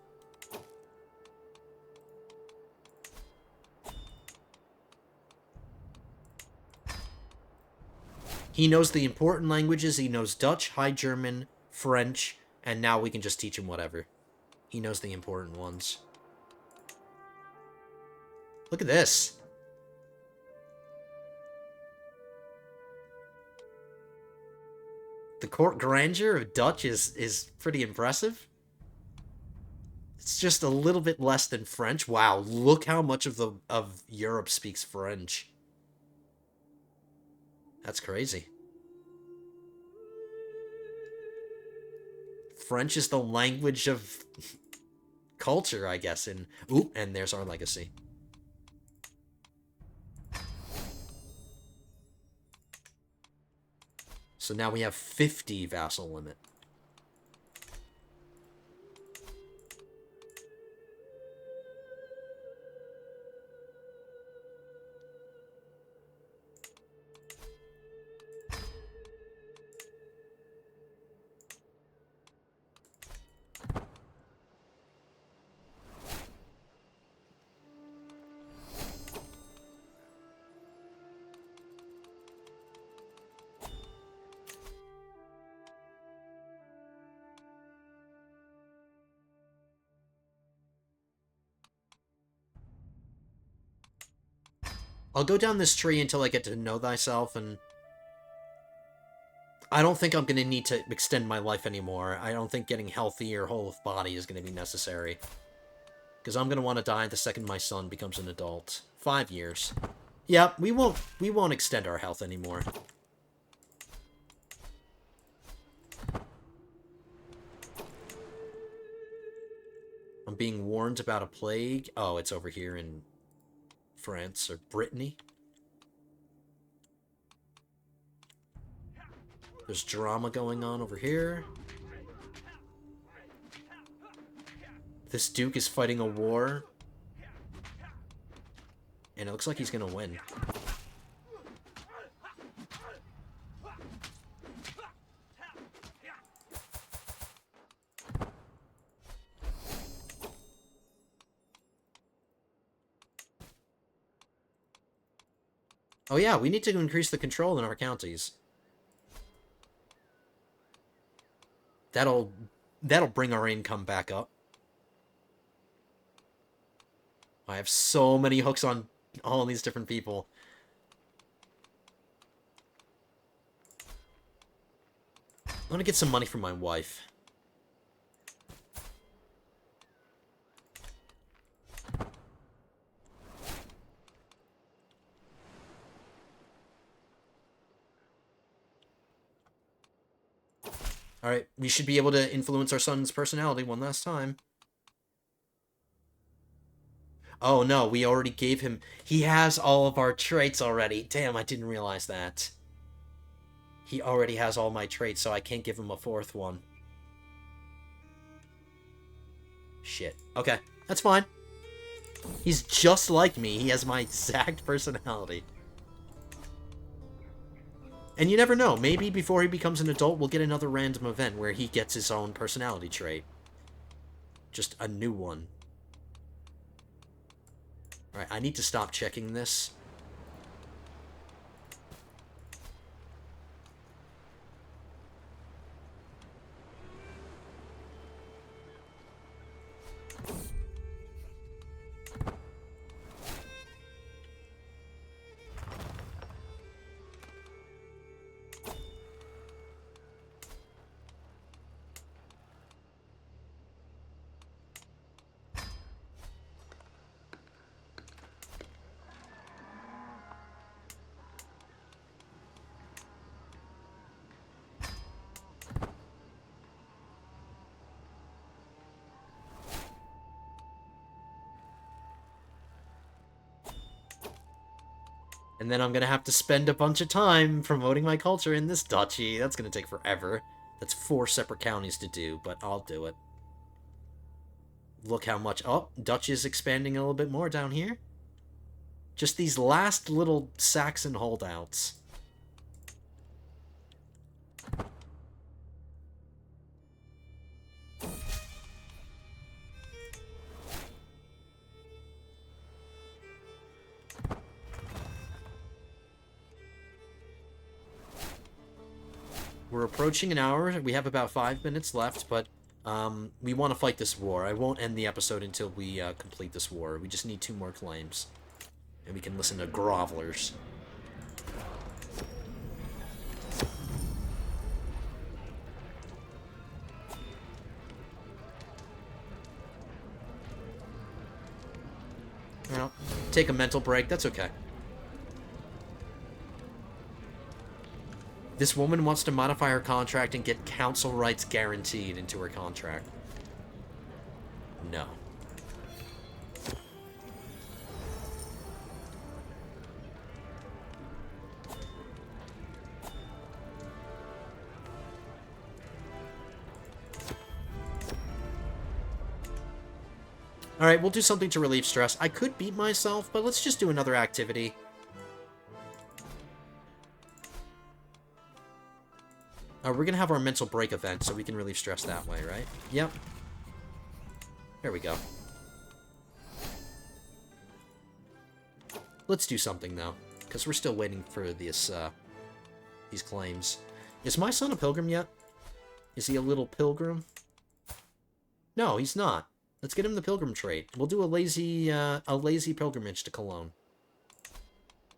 Speaker 1: He knows the important languages. He knows Dutch, High German, French, and now we can just teach him whatever. He knows the important ones. Look at this. The court grandeur of Dutch is pretty impressive. It's just a little bit less than French. Wow, look how much of Europe speaks French. That's crazy. French is the language of culture, I guess. And ooh, and there's our legacy. So now we have 50 vassal limit. I'll go down this tree until I get to know thyself, and I don't think I'm going to need to extend my life anymore. I don't think getting healthy or whole of body is going to be necessary. Because I'm going to want to die the second my son becomes an adult. 5 years. Yeah, we won't extend our health anymore. I'm being warned about a plague. Oh, it's over here in France or Brittany. There's drama going on over here. This Duke is fighting a war. And it looks like he's gonna win. Oh yeah, we need to increase the control in our counties. That'll bring our income back up. I have so many hooks on all these different people. I want to get some money from my wife. Alright, we should be able to influence our son's personality one last time. Oh no, we already gave him... He has all of our traits already. Damn, I didn't realize that. He already has all my traits, so I can't give him a fourth one. Shit. Okay, that's fine. He's just like me. He has my exact personality. And you never know. Maybe before he becomes an adult, we'll get another random event where he gets his own personality trait. Just a new one. Alright, I need to stop checking this. And then I'm gonna have to spend a bunch of time promoting my culture in this duchy. That's gonna take forever. That's 4 separate counties to do, but I'll do it. Look how much... Oh, Dutch is expanding a little bit more down here. Just these last little Saxon holdouts. We're approaching an hour. We have about 5 minutes left, but we want to fight this war. I won't end the episode until we complete this war. We just need 2 more claims. And we can listen to grovelers. Well, take a mental break. That's okay. This woman wants to modify her contract and get council rights guaranteed into her contract. No. Alright, we'll do something to relieve stress. I could beat myself, but let's just do another activity. We're gonna have our mental break event, so we can relieve stress that way, right? Yep. There we go. Let's do something, though, because we're still waiting for this, these claims. Is my son a pilgrim yet? Is he a little pilgrim? No, he's not. Let's get him the pilgrim trait. We'll do a lazy pilgrimage to Cologne.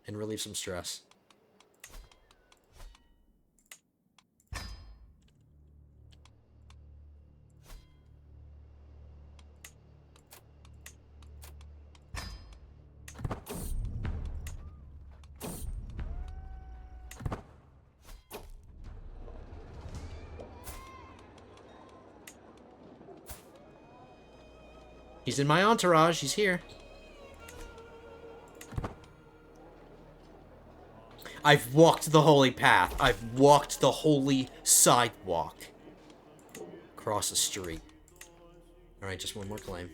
Speaker 1: and relieve some stress. He's in my entourage. He's here. I've walked the holy path. I've walked the holy sidewalk. Across the street. Alright, just one more claim.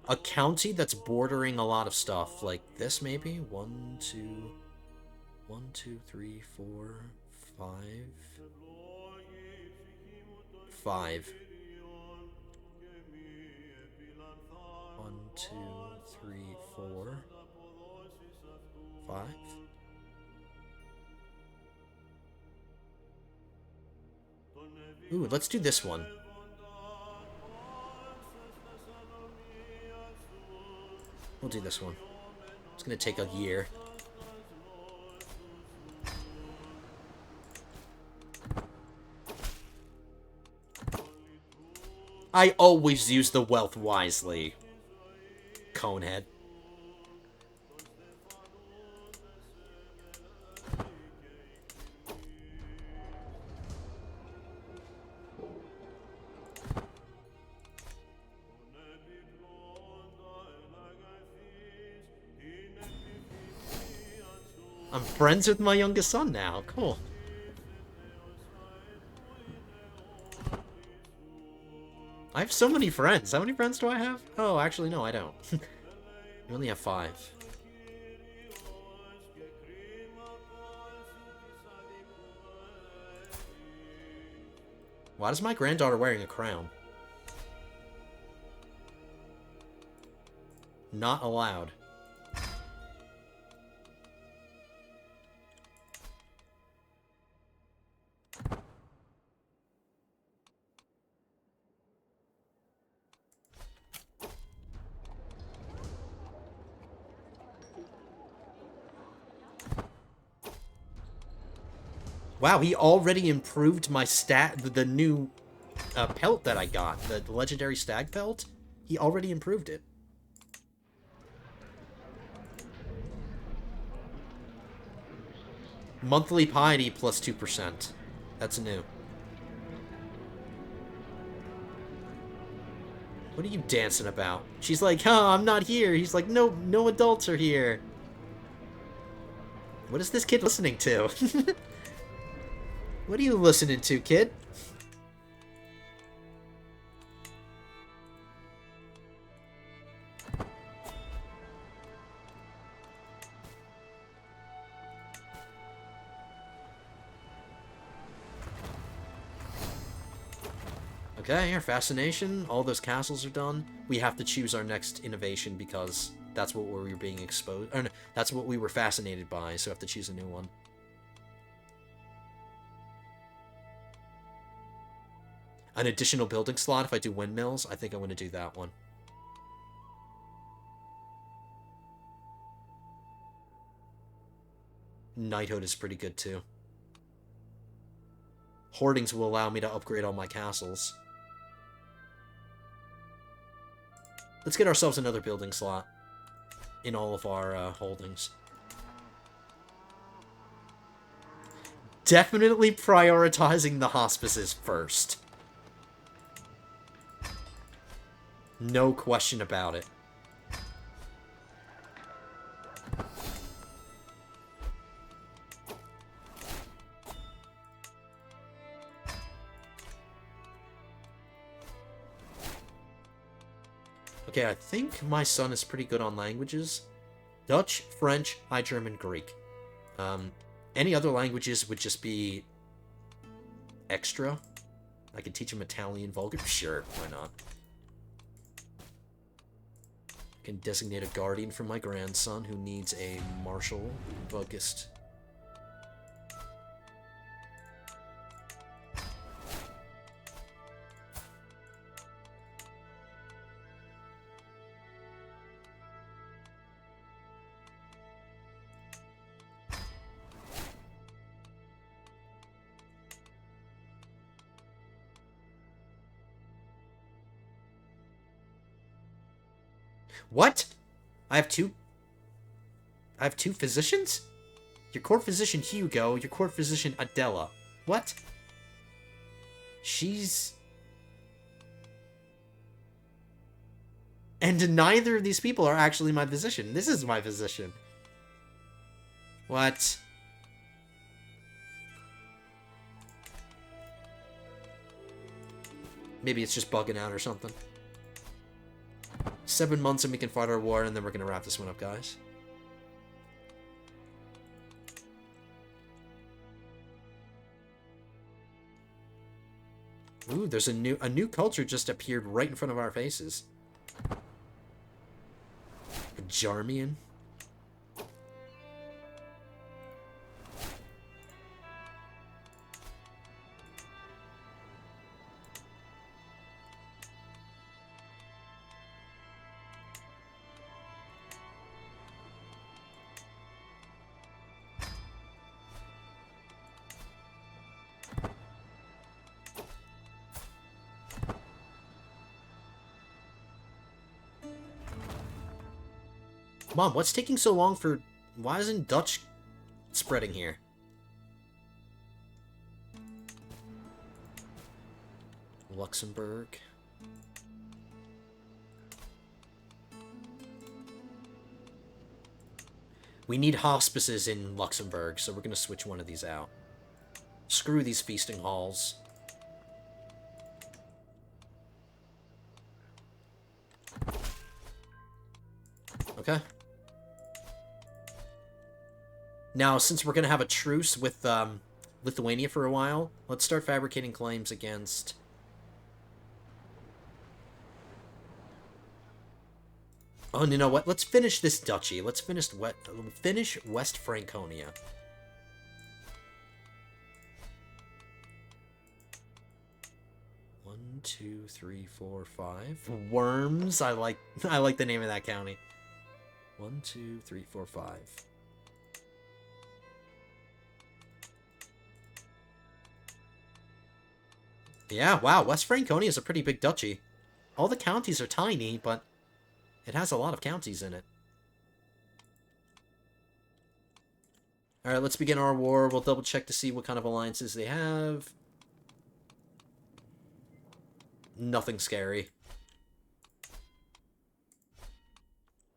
Speaker 1: A county that's bordering a lot of stuff. Like this, maybe? 1, 2... 1, 2, 3, 4, 5... 5. 1, 2, 3, 4, 5. Ooh, let's do this one. We'll do this one. It's gonna take a year. I always use the wealth wisely. Conehead. I'm friends with my youngest son now. Cool. I have so many friends. How many friends do I have? Oh, actually, no, I don't. I only have 5. Why is my granddaughter wearing a crown? Not allowed. Wow, he already improved my the new pelt that I got. The legendary stag pelt. He already improved it. Monthly piety plus 2%. That's new. What are you dancing about? She's like, huh, I'm not here. He's like, no, no adults are here. What is this kid listening to? What are you listening to, kid? Okay, our fascination. All those castles are done. We have to choose our next innovation because that's what we were being exposed. Or no, that's what we were fascinated by, so we have to choose a new one. An additional building slot if I do windmills. I think I'm going to do that one. Knighthood is pretty good too. Hoardings will allow me to upgrade all my castles. Let's get ourselves another building slot in all of our holdings. Definitely prioritizing the hospices first. No question about it. Okay, I think my son is pretty good on languages. Dutch, French, High German, Greek. Any other languages would just be extra. I could teach him Italian, Vulgar. Sure, why not? I can designate a guardian for my grandson who needs a martial focused. What? I have two physicians? Your court physician Hugo, your court physician Adela. What? She's... And neither of these people are actually my physician. This is my physician. What? Maybe it's just bugging out or something. 7 months and we can fight our war, and then we're gonna wrap this one up, guys. Ooh, there's a new culture just appeared right in front of our faces. A Jarmian. Mom, what's taking so long for... Why isn't Dutch spreading here? Luxembourg. We need hospices in Luxembourg, so we're gonna switch one of these out. Screw these feasting halls. Okay. Now, since we're going to have a truce with Lithuania for a while, let's start fabricating claims against... Oh, you know what? Let's finish this duchy. Let's finish West Franconia. One, two, three, four, five. Worms. I like the name of that county. 1, 2, 3, 4, 5. Yeah, wow, West Franconia is a pretty big duchy. All the counties are tiny, but it has a lot of counties in it. Alright, let's begin our war. We'll double check to see what kind of alliances they have. Nothing scary.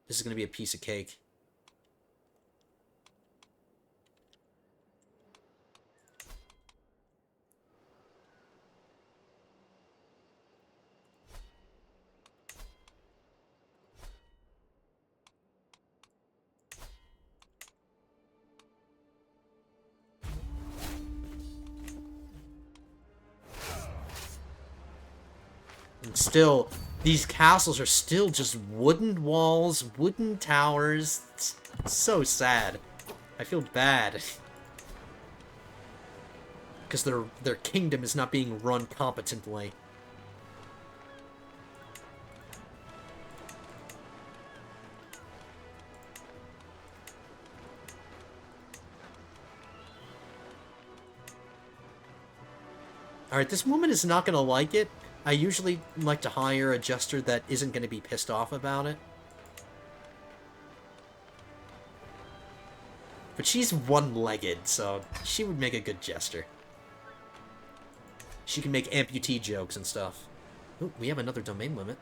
Speaker 1: This is going to be a piece of cake. And still, these castles are still just wooden walls, wooden towers. It's so sad. I feel bad. Because their kingdom is not being run competently. Alright, this woman is not going to like it. I usually like to hire a jester that isn't going to be pissed off about it. But she's one-legged, so she would make a good jester. She can make amputee jokes and stuff. Oh, we have another domain limit.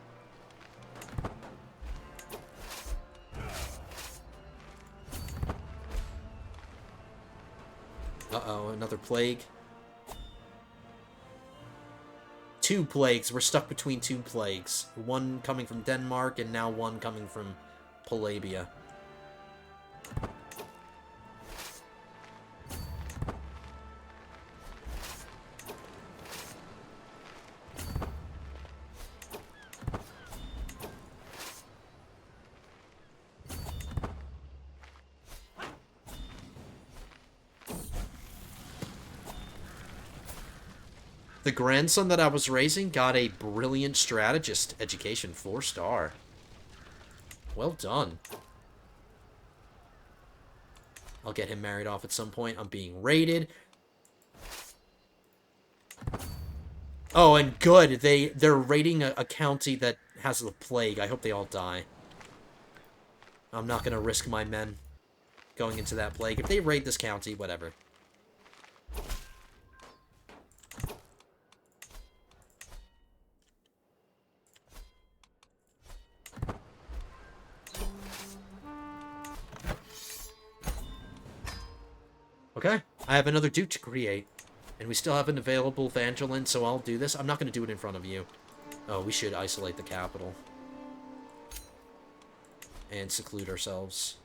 Speaker 1: Uh-oh, another plague. 2 plagues. We're stuck between 2 plagues. One coming from Denmark, and now one coming from Polabia. The grandson that I was raising got a brilliant strategist education, 4-star. Well done. I'll get him married off at some point. I'm being raided. Oh, and good. They're raiding a county that has the plague. I hope they all die. I'm not going to risk my men going into that plague. If they raid this county, whatever. Okay, I have another duke to create. And we still have an available Vangeline, so I'll do this. I'm not going to do it in front of you. Oh, we should isolate the capital. And seclude ourselves.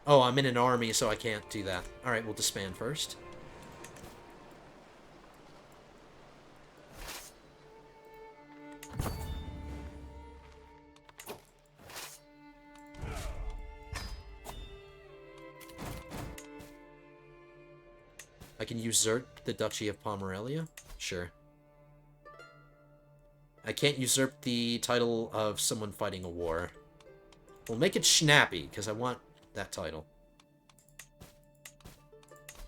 Speaker 1: Oh, I'm in an army, so I can't do that. Alright, we'll disband first. I can usurp the Duchy of Pomerelia? Sure. I can't usurp the title of someone fighting a war. We'll make it Schnappy, because I want that title.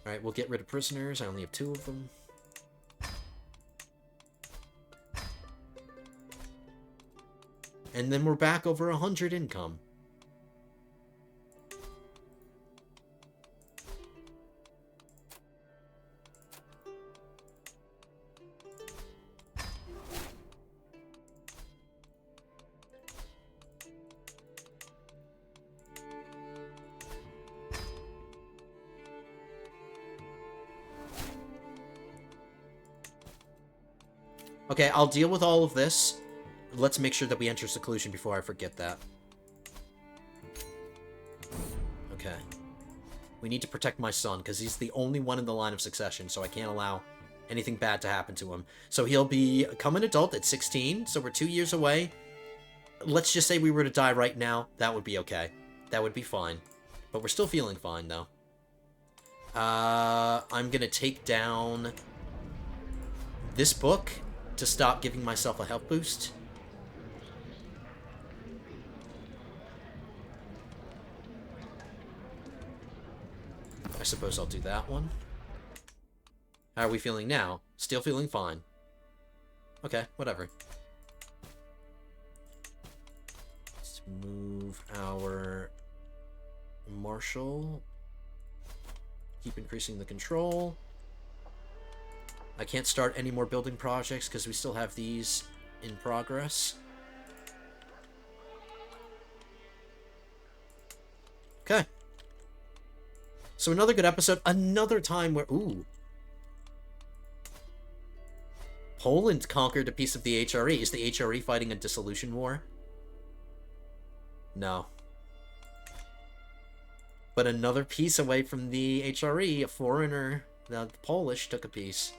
Speaker 1: Alright, we'll get rid of prisoners. I only have 2 of them. And then we're back over 100 income. Okay, I'll deal with all of this. Let's make sure that we enter seclusion before I forget that. Okay. We need to protect my son, because he's the only one in the line of succession, so I can't allow anything bad to happen to him. So he'll become an adult at 16, so we're 2 years away. Let's just say we were to die right now. That would be okay. That would be fine. But we're still feeling fine, though. I'm gonna take down this book to stop giving myself a health boost. I suppose I'll do that one. How are we feeling now? Still feeling fine. Okay, whatever. Let's move our marshal. Keep increasing the control. I can't start any more building projects because we still have these in progress. Okay. So another good episode. Another time where... Ooh. Poland conquered a piece of the HRE. Is the HRE fighting a dissolution war? No. But another piece away from the HRE, a foreigner, the Polish, took a piece.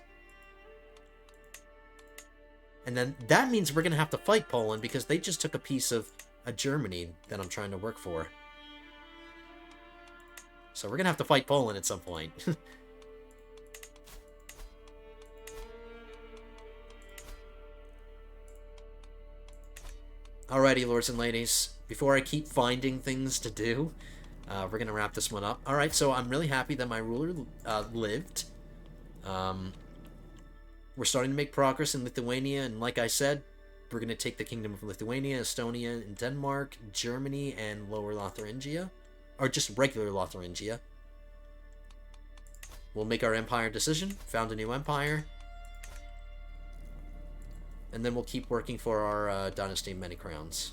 Speaker 1: And then that means we're going to have to fight Poland because they just took a piece of a Germany that I'm trying to work for. So we're going to have to fight Poland at some point. Alrighty, lords and ladies. Before I keep finding things to do, we're going to wrap this one up. Alright, so I'm really happy that my ruler lived. We're starting to make progress in Lithuania, and like I said, we're going to take the Kingdom of Lithuania, Estonia, and Denmark, Germany, and Lower Lotharingia. Or just regular Lotharingia. We'll make our empire decision, found a new empire. And then we'll keep working for our Dynasty of Many Crowns.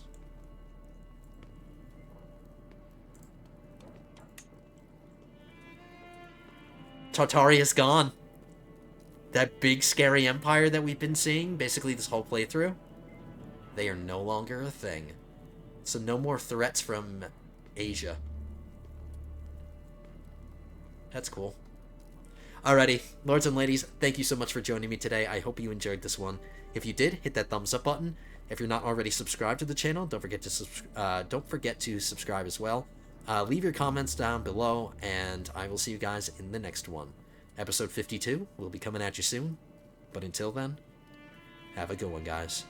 Speaker 1: Tartary is gone. That big scary empire that we've been seeing basically this whole playthrough, they are no longer a thing. So no more threats from Asia. That's cool. Alrighty, lords and ladies, thank you so much for joining me today. I hope you enjoyed this one. If you did, hit that thumbs up button. If you're not already subscribed to the channel, don't forget to subscribe as well. Leave your comments down below, and I will see you guys in the next one. Episode 52 will be coming at you soon, but until then, have a good one, guys.